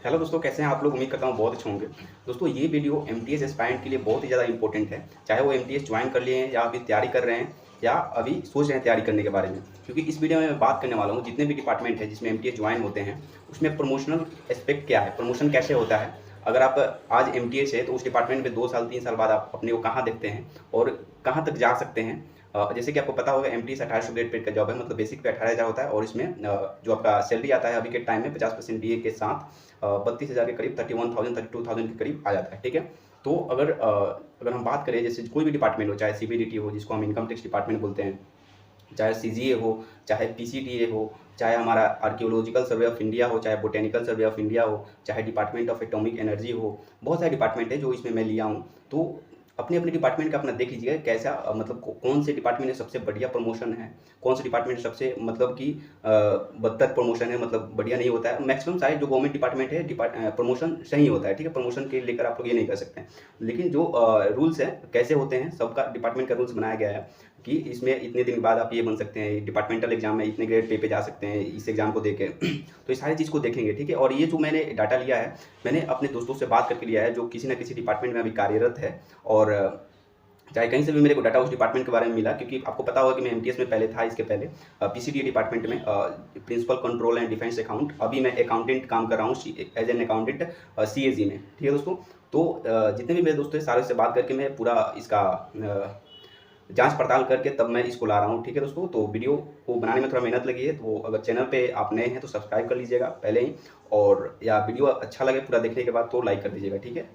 Hello दोस्तों, कैसे हैं आप लोग। उम्मीद करता हूँ बहुत अच्छे होंगे। दोस्तों ये वीडियो एमटीएस एस्पायरेंट के लिए बहुत ही ज़्यादा इंपॉर्टेंट है, चाहे वो एमटीएस ज्वाइन कर लिए हैं या अभी तैयारी कर रहे हैं या अभी सोच रहे हैं तैयारी करने के बारे में। क्योंकि इस वीडियो में मैं बात करने वाला हूँ जितने भी डिपार्टमेंट है जिसमें एमटीएस ज्वाइन होते हैं उसमें प्रमोशनल एस्पेक्ट क्या है, प्रमोशन कैसे होता है। अगर आप आज एमटीएस है तो उस डिपार्टमेंट में 2 साल 3 साल बाद आप अपने को कहाँ देखते हैं और कहाँ तक जा सकते हैं। जैसे कि आपको पता होगा एमटीएस 1800 ग्रेड पे का जॉब है, मतलब बेसिक पे 18,000 होता है और इसमें जो आपका सैलरी आता है अभी के टाइम में 50% डीए के साथ 32,000 के करीब 31,000 32,000 के करीब आ जाता है। ठीक है, तो अगर हम बात करें जैसे कोई भी डिपार्टमेंट हो, चाहे सीबीडीटी हो जिसको हम इनकम टैक्स डिपार्टमेंट बोलते हैं, चाहे सीजीए हो, चाहे पीसीडीए हो, चाहे हमारा आर्कियोलॉजिकल सर्वे ऑफ इंडिया हो, चाहे बोटेनिकल सर्वे ऑफ इंडिया हो, चाहे डिपार्टमेंट ऑफ एटॉमिक एनर्जी हो, बहुत सारे डिपार्टमेंट है जो इसमें मैं लिया हूँ। तो अपने अपने डिपार्टमेंट का अपना देख लीजिएगा कैसा मतलब कौन से डिपार्टमेंट में सबसे बढ़िया प्रमोशन है, कौन से डिपार्टमेंट सबसे मतलब कि बदतर प्रमोशन है, मतलब बढ़िया नहीं होता है। मैक्सिमम सारे जो गवर्नमेंट डिपार्टमेंट है प्रमोशन सही होता है। ठीक है, प्रमोशन के लेकर आप लोग ये नहीं कर सकते हैं, लेकिन जो रूल्स है कैसे होते हैं सबका डिपार्टमेंट का रूल्स बनाया गया है कि इसमें इतने दिन बाद आप ये बन सकते हैं, डिपार्टमेंटल एग्जाम में इतने ग्रेड पे जा सकते हैं इस एग्जाम को देके। तो ये सारी चीज़ को देखेंगे। ठीक है, और ये जो मैंने डाटा लिया है मैंने अपने दोस्तों से बात करके लिया है जो किसी ना किसी डिपार्टमेंट में अभी कार्यरत है, और चाहे कहीं से भी मेरे को डाटा उस डिपार्टमेंट के बारे में मिला, क्योंकि आपको पता होगा कि मैं एमटीएस में पहले था, इसके पहले पीसीडीए डिपार्टमेंट में principal control and defence account, अभी मैं अकाउंटेंट काम कर रहा हूँ एज एन अकाउंटेंट सीएजी में। ठीक है दोस्तों, तो जितने भी मेरे दोस्त हैं सारे से बात करके मैं पूरा इसका जांच पड़ताल करके तब मैं इसको ला रहा हूँ। ठीक है दोस्तों, तो वीडियो को बनाने में थोड़ा मेहनत लगी है, तो अगर चैनल पे आप नए हैं तो सब्सक्राइब कर लीजिएगा पहले ही, और या वीडियो अच्छा लगे पूरा देखने के बाद तो लाइक कर दीजिएगा। ठीक है,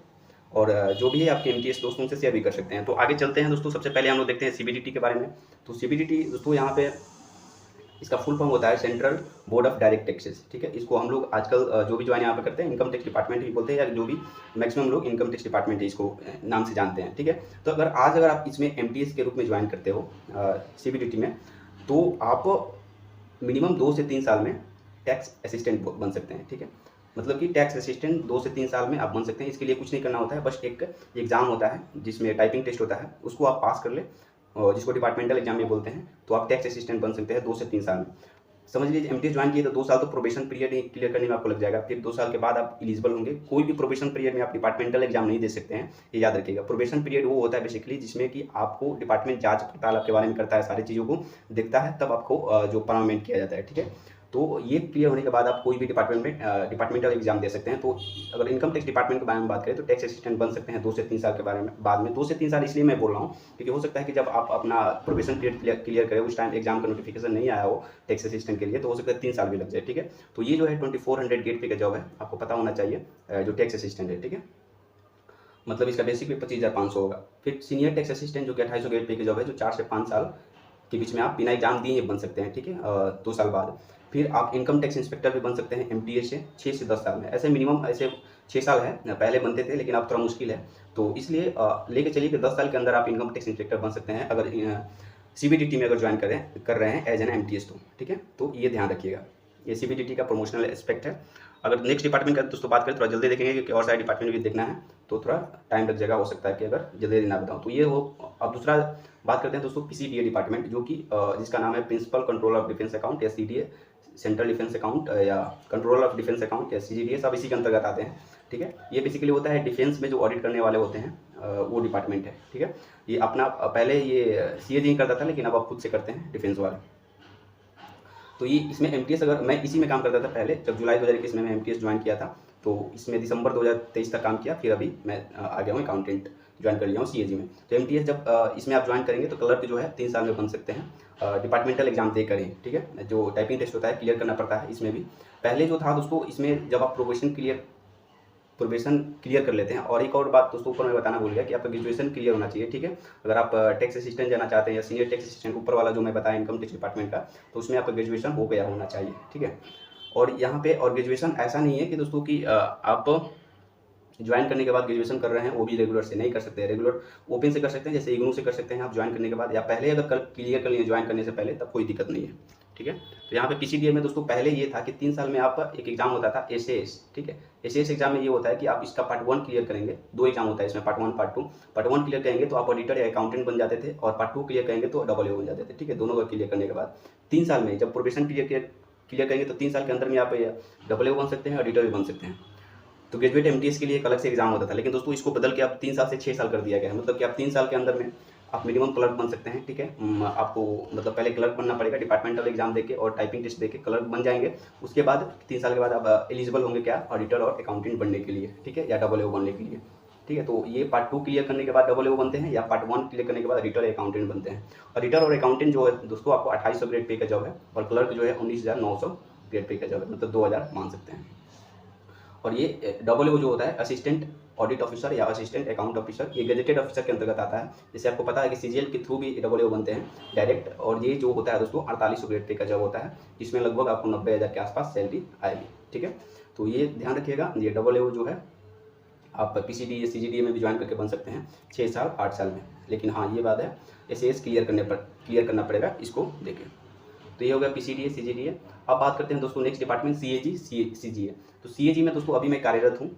और जो भी है आपके एमटीएस दोस्तों से शेयर भी कर सकते हैं। तो आगे चलते हैं दोस्तों, सबसे पहले हम लोग देखते हैं सीबीडीटी के बारे में। तो सीबीडीटी दोस्तों यहाँ पे इसका फुल फॉर्म होता है central board of direct taxes. ठीक है, इसको हम लोग आजकल जो भी ज्वाइन यहाँ पे करते हैं इनकम टैक्स डिपार्टमेंट ही बोलते हैं, या जो भी मैक्सिमम लोग इनकम टैक्स डिपार्टमेंट इसको नाम से जानते हैं। ठीक है, तो अगर आप इसमें एमटीएस के रूप में ज्वाइन करते हो सीबीडीटी में, तो आप मिनिमम 2 से 3 साल में टैक्स असिस्टेंट बन सकते हैं। ठीक है, मतलब कि टैक्स असिस्टेंट 2 से 3 साल में आप बन सकते हैं। इसके लिए कुछ नहीं करना होता है, बस एक एग्ज़ाम होता है जिसमें टाइपिंग टेस्ट होता है, उसको आप पास कर ले और जिसको डिपार्टमेंटल एग्जाम में बोलते हैं, तो आप टैक्स असिस्टेंट बन सकते हैं 2 से 3 साल में। समझ लीजिए एमटीएस ज्वाइन किए तो 2 साल तो प्रोबेशन पीरियड ही क्लियर करने में आपको लग जाएगा, फिर 2 साल के बाद आप एलिजिबल होंगे। कोई भी प्रोबेशन पीरियड में आप डिपार्टमेंटल एग्जाम नहीं दे सकते हैं, ये याद रखिएगा। प्रोबेशन पीरियड वो होता है बेसिकली जिसमें कि आपको डिपार्टमेंट जांच पड़ताल आपके बारे में करता है, सारी चीज़ों को देखता है, तब आपको जो परमानेंट किया जाता है। ठीक है, तो ये क्लियर होने के बाद आप कोई भी डिपार्टमेंट में डिपार्टमेंटल एग्जाम दे सकते हैं। तो अगर इनकम टैक्स डिपार्टमेंट के बारे में बात करें तो टैक्स असिस्टेंट बन सकते हैं 2 से 3 साल के बारे में बाद में। 2 से 3 साल इसलिए मैं बोल रहा हूँ क्योंकि हो सकता है कि जब आप अपना प्रोबेशन पीरियड क्लियर करें उस टाइम एग्जाम का नोटिफिकेशन नहीं आया हो टैक्स असिस्टेंट के लिए, तो हो सकता है 3 साल भी लग जाए। ठीक है, तो ये जो है 2400 गेट पे का जॉब है, आपको पता होना चाहिए जो टैक्स असिस्टेंट है। ठीक है, मतलब इसका बेसिक भी 25,500 होगा। फिर सीनियर टैक्स असिस्टेंट जो कि 2800 गेट पे की जॉब है, जो 4 से 5 साल के बीच में आप बिना एग्जाम दिए बन सकते हैं। ठीक है, 2 साल बाद। फिर आप इनकम टैक्स इंस्पेक्टर भी बन सकते हैं एमटीएस से 6 से 10 साल में। ऐसे मिनिमम ऐसे 6 साल है, पहले बनते थे लेकिन अब थोड़ा मुश्किल है, तो इसलिए लेके चलिए कि 10 साल के अंदर आप इनकम टैक्स इंस्पेक्टर बन सकते हैं अगर सीबीडीटी में अगर ज्वाइन कर रहे हैं एज एन एमटीएस। तो ठीक है, तो ये ध्यान रखिएगा, ये सीबीडीटी का प्रमोशनल एस्पेक्ट है। अगर नेक्स्ट डिपार्टमेंट का दोस्तों बात करें थोड़ा जल्दी देखेंगे क्योंकि और सारे डिपार्टमेंट भी देखना है, तो थोड़ा टाइम लग जाएगा, हो सकता है कि अगर जल्दी ना बताऊँ तो ये हो। अब दूसरा बात करते हैं दोस्तों पीसीडीए डिपार्टमेंट, जो कि जिसका नाम है principal control of defence account या सीडीए, सेंट्रल डिफेंस अकाउंट या कंट्रोल ऑफ डिफेंस अकाउंट या सीजीडीए, सब इसी के अंतर्गत आते हैं। ठीक है, ये बेसिकली होता है डिफेंस में जो ऑडिट करने वाले होते हैं वो डिपार्टमेंट है। ठीक है, ये अपना पहले ये सीएजी करता था लेकिन अब आप खुद से करते हैं डिफेंस वाले। तो ये इसमें एमटीएस, अगर मैं इसी में काम करता था पहले, जब जुलाई 2021 में मैं एमटीएस ज्वाइन किया था, तो इसमें दिसंबर 2023 तक काम किया, फिर अभी मैं आ गया हूँ अकाउंटेंट ज्वाइन कर लिया हूँ सीएजी में। तो एमटीएस जब इसमें आप ज्वाइन करेंगे तो क्लर्क जो है 3 साल में बन सकते हैं, डिपार्टमेंटल एग्जाम दे करें। ठीक है, जो टाइपिंग टेस्ट होता है क्लियर करना पड़ता है इसमें भी। पहले जो था दोस्तों इसमें जब आप प्रोबेशन क्लियर कर लेते हैं, और एक और बात दोस्तों ऊपर मैं बताना भूल गया कि आपका ग्रेजुएशन क्लियर होना चाहिए। ठीक है, अगर आप टैक्स असिस्टेंट जाना चाहते हैं या सीनियर टैक्स असिस्टेंट ऊपर वाला जो मैं बताया इनकम टैक्स डिपार्टमेंट का, तो उसमें आपका ग्रेजुएशन हो गया होना चाहिए। ठीक है, और यहाँ पे और ग्रेजुएशन ऐसा नहीं है कि दोस्तों कि आप ज्वाइन करने के बाद ग्रेजुएशन कर रहे हैं वो भी रेगुलर से नहीं कर सकते हैं, रेगुलर ओपन से कर सकते हैं, जैसे इग्नू से कर सकते हैं आप ज्वाइन करने के बाद, या पहले अगर क्लियर कर लिए ज्वाइन करने से पहले, तब कोई दिक्कत नहीं है। ठीक है, तो यहाँ पे पीसीडीए में दोस्तों पहले ये था कि 3 साल में आप एक एग्जाम होता था एसएस। ठीक है, एसएस एग्जाम में ये होता है कि आप इसका पार्ट 1 क्लियर करेंगे, 2 एग्जाम होता है इसमें, पार्ट 1 पार्ट 2। पार्ट 1 क्लियर करेंगे तो आप ऑडिटर या अकाउंटेंट बन जाते थे, और पार्ट 2 क्लियर करेंगे तो डबल बन जाते थे। ठीक है, दोनों का क्लियर करने के बाद 3 साल में जब प्रोबेशन पीरियड क्लियर करेंगे तो 3 साल के अंदर में आप डबल बन सकते हैं, ऑडिटर भी बन सकते हैं। तो ग्रेजुएट एमटीएस के लिए एक अलग से एग्जाम होता था, लेकिन दोस्तों इसको बदल के अब 3 साल से 6 साल कर दिया गया है। मतलब कि आप 3 साल के अंदर में आप मिनिमम क्लर्क बन सकते हैं, ठीक है। आपको मतलब पहले क्लर्क बनना पड़ेगा, डिपार्टमेंटल एग्जाम देके और टाइपिंग टेस्ट देके क्लर्क बन जाएंगे। उसके बाद 3 साल के बाद आप एलिजिबल होंगे क्या, ऑडिटर और अकाउंटेंट बनने के लिए, ठीक है, या AAO बनने के लिए, ठीक है। तो ये पार्ट 2 क्लियर करने के बाद AAO बनते हैं, या पार्ट 1 क्लियर करने के बाद ऑडिटर अकाउंटेंट बनते हैं। ऑडिटर और अकाउंटेंट जो है दोस्तों आपको 2800 ग्रेड पे का जॉब है, और क्लर्क जो है 19,900 ग्रेड पे का जॉब है, मतलब 2000 मान सकते हैं। और ये AAO जो होता है असिस्टेंट ऑडिट ऑफिसर या असिस्टेंट अकाउंट ऑफिसर, ये गेजेटेड ऑफिसर के अंतर्गत आता है। जैसे आपको पता है कि CGL के थ्रू भी AAO बनते हैं डायरेक्ट, और ये जो होता है दोस्तों 4800 ग्रेड पे का जॉब होता है, जिसमें लगभग आपको 90,000 के आसपास सैलरी आएगी, ठीक है। तो ये ध्यान रखिएगा, ये AAO जो है आप PCDA CGDA में भी ज्वाइन करके बन सकते हैं 6 साल 8 साल में। लेकिन हाँ ये बात है, SAS क्लियर करना पड़ेगा, इसको देखिए। तो ये हो गया PCDA CGDA। अब बात करते हैं दोस्तों नेक्स्ट डिपार्टमेंट CAG CGA। तो CAG में दोस्तों अभी मैं कार्यरत हूँ,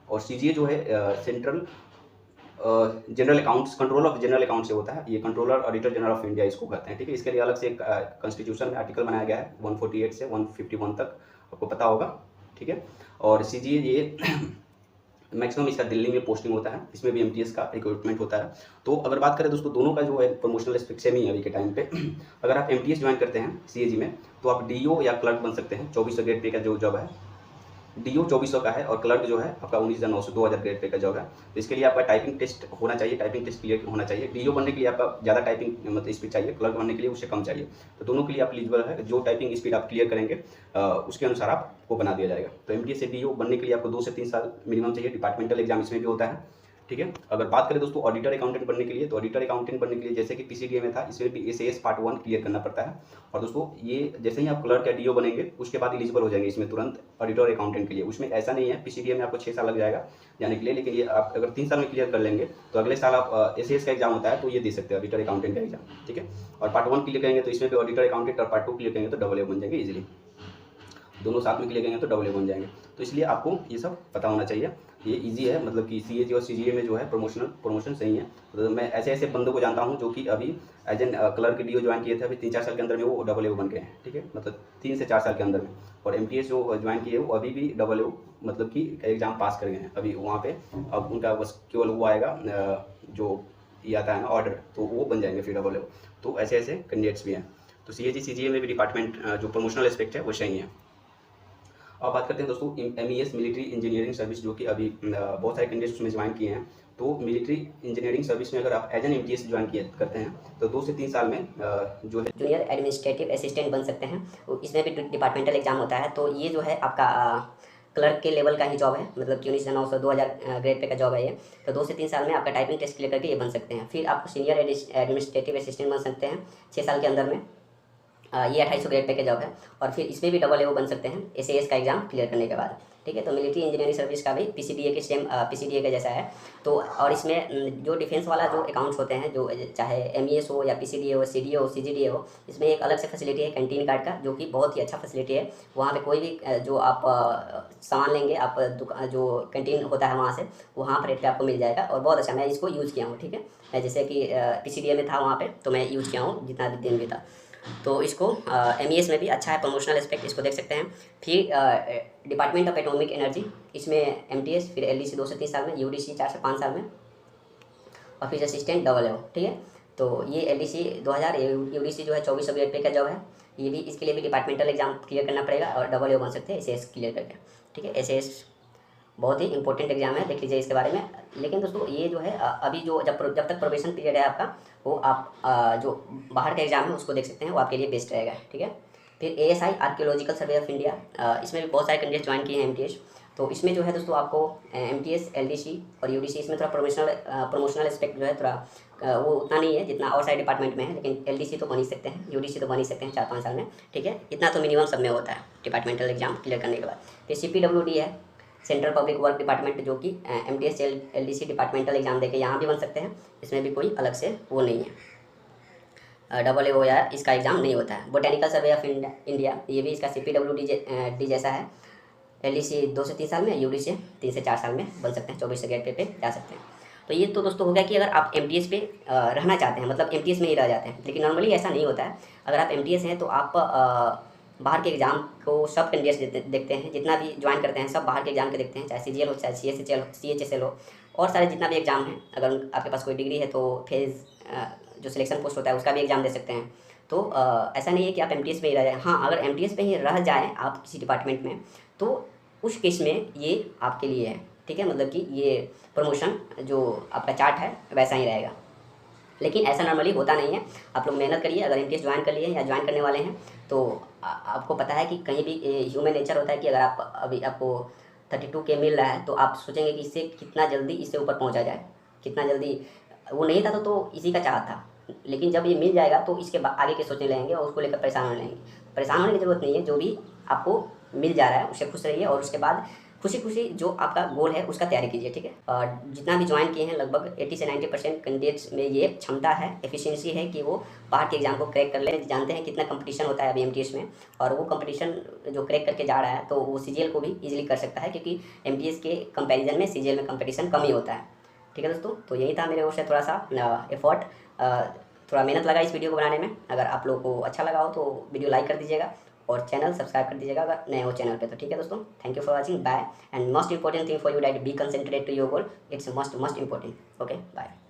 और CGA जो है central general accounts, control of general account से होता है। ये controller auditor general of India इसको कहते हैं, ठीक है। इसके लिए अलग से एक कॉन्स्टिट्यूशन में आर्टिकल बनाया गया है 148 से 151 तक, आपको पता होगा, ठीक है। और CGA ये मैक्सिमम इसका दिल्ली में पोस्टिंग होता है, इसमें भी MTS का रिक्रूटमेंट होता है। तो अगर बात करें दोस्तों दोनों का जो है प्रमोशनल एस्पेक्ट सेम ही है अभी के टाइम पे। अगर आप MTS ज्वाइन करते हैं CAG में, तो आप DO या क्लर्क बन सकते हैं। 2400 ग्रेड पे का जो जॉब है, DO 2400 का है, और क्लर्क जो है आपका 19,900 2000 ग्रेड पे का जॉब है। तो इसके लिए आपका टाइपिंग टेस्ट होना चाहिए, टाइपिंग टेस्ट क्लियर होना चाहिए। DO बनने के लिए आपका ज़्यादा टाइपिंग मतलब स्पीड चाहिए, क्लर्क बनने के लिए उससे कम चाहिए। तो दोनों के लिए आप एलिजिबल है, जो टाइपिंग स्पीड आप क्लियर करेंगे उसके अनुसार आपको बना दिया जाएगा। तो MTS से DO बनने के लिए आपको 2 से 3 साल मिनिमम चाहिए, डिपार्टमेंटल एग्जाम इसमें भी होता है, ठीक है। अगर बात करें दोस्तों ऑडिटर अकाउंटेंट बनने के लिए, तो ऑडिटर अकाउंटेंट बनने के लिए जैसे कि PCDA में था, इसमें भी SAS पार्ट 1 क्लियर करना पड़ता है। और दोस्तों ये जैसे ही आप क्लर्क या DO बनेंगे, उसके बाद एलिजिबल हो जाएंगे इसमें तुरंत ऑडिटर अकाउंटेंट के लिए। उसमें ऐसा नहीं है, PCDA में आपको 6 साल लग जाएगा जाने के लिए, लेकिन ये आप अगर 3 साल में क्लियर कर लेंगे तो अगले साल आप SAS का एग्जाम होता है, तो ये दे सकते हैं ऑडिटर अकाउंटेंट का एग्जाम, ठीक है। और पार्ट 1 क्लियर करेंगे तो इसमें भी ऑडिटर अकाउंटेंट, और पार्ट 2 क्लियर करेंगे तो AAO बन जाएंगे इजीली। दोनों साथ में क्लियर करेंगे तो AAO बन जाएंगे। तो इसलिए आपको ये सब पता होना चाहिए, ये इजी है। मतलब कि CAG और CGA में जो है प्रमोशन सही है। तो मैं ऐसे बंदों को जानता हूँ जो कि अभी as an clerk DO join किए थे, अभी 3-4 साल के अंदर में वो AAO बन गए हैं, ठीक है। मतलब 3 से 4 साल के अंदर में। और MTS जो ज्वाइन किए वो अभी भी AAO मतलब कि एग्ज़ाम पास कर गए हैं अभी वहाँ पे। अब उनका बस केवल वो आएगा जो ये आता है ना ऑर्डर, तो वो बन जाएंगे फिर AAO। तो ऐसे कैंडिडेट्स भी हैं। तो CAG CGA में भी डिपार्टमेंट जो प्रमोशनल एस्पेक्ट है वो सही है। अब बात करते हैं दोस्तों MES मिलिट्री इंजीनियरिंग सर्विस, जो कि अभी बहुत सारे कैंडिडेट्स उसमें ज्वाइन किए हैं। तो मिलिट्री इंजीनियरिंग सर्विस में अगर आप एज एन MTS ज्वाइन करते हैं, तो 2 से 3 साल में जो है जूनियर एडमिनिस्ट्रेटिव असिस्टेंट बन सकते हैं। इसमें भी डिपार्टमेंटल एग्जाम होता है। तो ये जो है आपका क्लर्क के लेवल का ही जॉब है, मतलब कि 19,900 2000 ग्रेड पे का जॉब है ये। तो 2 से 3 साल में आपका टाइपिंग टेस्ट क्लियर करके ये बन सकते हैं। फिर आप सीनियर एडमिनिस्ट्रेटिव असिस्टेंट बन सकते हैं 6 साल के अंदर में। ये 2800 ग्रेड पे का जॉब है। और फिर इसमें भी AAO बन सकते हैं SAS का एग्जाम क्लियर करने के बाद, ठीक है। तो मिलिट्री इंजीनियरिंग सर्विस का भी PCDA के सेम PCDA का जैसा है। तो और इसमें जो डिफेंस वाला जो अकाउंट्स होते हैं, जो चाहे MES हो या PCDA हो, CDA हो, CGDA हो, इसमें एक अलग से फैसिलिटी है कैंटीन कार्ड का, जो कि बहुत ही अच्छा फैसिलिटी है। वहाँ पे कोई भी जो आप सामान लेंगे, आप जो कैंटीन होता है वहाँ से, वहाँ पर रेट पे आपको मिल जाएगा। और बहुत अच्छा, मैं इसको यूज़ किया हूँ, ठीक है। मैं जैसे कि PCDA में था वहाँ पर, तो मैं यूज़ किया हूँ जितना भी दिन भी था। तो इसको MES में भी अच्छा है, प्रमोशनल एस्पेक्ट इसको देख सकते हैं। फिर डिपार्टमेंट ऑफ एटॉमिक एनर्जी, इसमें MTS, फिर LDC 2 से 3 साल में, UDC 4 से 5 साल में, और फिर असिस्टेंट AAO, ठीक है। तो ये LDC 2000, UDC जो है 2400 ग्रेड पे का जॉब है। ये भी, इसके लिए भी डिपार्टमेंटल एग्जाम क्लियर करना पड़ेगा, और AAO बन सकते हैं SAS क्लियर करके, ठीक है। SAS बहुत ही इंपॉर्टेंट एग्जाम है, देख लीजिए इसके बारे में। लेकिन दोस्तों ये जो है अभी जो जब तक प्रोबेशन पीरियड है आपका, वो आप जो बाहर का एग्जाम है उसको देख सकते हैं, वो आपके लिए बेस्ट रहेगा, ठीक है। फिर ASI archaeological survey of India, इसमें भी बहुत सारे कैंडिडेट ज्वाइन किए हैं MTS। तो इसमें जो है दोस्तों आपको MTS, LDC और UDC, इसमें थोड़ा प्रमोशनल एस्पेक्ट जो है थोड़ा वो उतना नहीं है जितना और सारे डिपार्टमेंट में है। लेकिन LDC तो बन ही सकते हैं, UDC तो बन ही सकते हैं 4-5 साल में, ठीक है। इतना तो मिनिमम सब में होता है डिपार्टमेंटल एग्जाम क्लियर करने के बाद। फिर CPWD है, सेंट्रल पब्लिक वर्क डिपार्टमेंट, जो कि MTS LDC डिपार्टमेंटल एग्जाम देके यहाँ भी बन सकते हैं। इसमें भी कोई अलग से वो नहीं है, AAO या इसका एग्ज़ाम नहीं होता है। बोटेनिकल सर्वे ऑफ इंडिया, ये भी इसका CPWD जैसा है। LDC 2 से 3 साल में, UDC 3 से 4 साल में बन सकते हैं, 24 ग्रेड पे जा सकते हैं। तो ये तो दोस्तों हो गया कि अगर आप MTS पे रहना चाहते हैं, मतलब MTS में ही रह जाते हैं। लेकिन नॉर्मली ऐसा नहीं होता है। अगर आप MTS हैं तो आप बाहर के एग्ज़ाम को सब कैंडिडेट्स देखते हैं, जितना भी ज्वाइन करते हैं सब बाहर के एग्ज़ाम के देखते हैं, चाहे CGL हो, चाहे CHSL हो, और सारे जितना भी एग्ज़ाम है। अगर आपके पास कोई डिग्री है तो फेज़ जो सिलेक्शन पोस्ट होता है उसका भी एग्ज़ाम दे सकते हैं। तो ऐसा नहीं है कि आप MTS पे ही रह जाए। हाँ, अगर MTS पे ही रह जाए आप किसी डिपार्टमेंट में, तो उस केस में ये आपके लिए है, ठीक है। मतलब कि ये प्रमोशन जो आपका चार्ट है वैसा ही रहेगा, लेकिन ऐसा नॉर्मली होता नहीं है। आप लोग मेहनत करिए। अगर MTS ज्वाइन कर लिए या ज्वाइन करने वाले हैं तो आपको पता है कि कहीं भी ह्यूमन नेचर होता है कि अगर आप अभी आपको 32K मिल रहा है तो आप सोचेंगे कि इससे कितना जल्दी इससे ऊपर पहुंचा जाए, कितना जल्दी। वो नहीं था तो इसी का चाहत था, लेकिन जब ये मिल जाएगा तो इसके आगे के सोचने लगेंगे और उसको लेकर परेशान होने लगेंगे। परेशान होने की ज़रूरत नहीं है, जो भी आपको मिल जा रहा है उससे खुश रहिए और उसके बाद खुशी खुशी जो आपका गोल है उसका तैयारी कीजिए, ठीक है। और जितना भी ज्वाइन किए हैं लगभग 80 से 90% कैंडिडेट्स में ये क्षमता है, एफिशिएंसी है कि वो बाहर के एग्जाम को क्रैक कर ले। जानते हैं कितना कंपटीशन होता है अभी MTS में, और वो कंपटीशन जो क्रैक करके जा रहा है तो वो CGL को भी ईजिली कर सकता है, क्योंकि MTS के कंपेरिजन में CGL में कंपटीशन कम ही होता है, ठीक है दोस्तों। तो यही था मेरे ओर से थोड़ा सा एफर्ट, थोड़ा मेहनत लगा इस वीडियो को बनाने में। अगर आप लोगों को अच्छा लगा हो तो वीडियो लाइक कर दीजिएगा और चैनल सब्सक्राइब कर दीजिएगा अगर नए हो चैनल पे तो, ठीक है दोस्तों। Thank you for watching, bye. And most important thing for you that be concentrated to your goal, it's must important. Okay, bye.